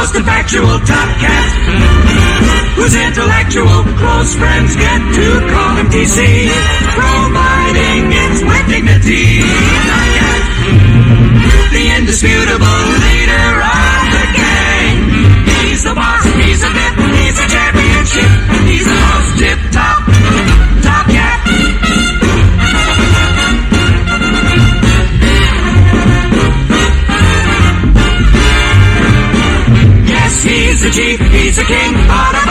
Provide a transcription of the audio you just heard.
most effectual top cat, whose intellectual close friends get to call him TC, providing it's with dignity. Top cat, the indisputable leader of the gang. He's the boss, he's a bit, he's a championship, he's the most tip-top top cat. Yes, he's the chief, he's the king, but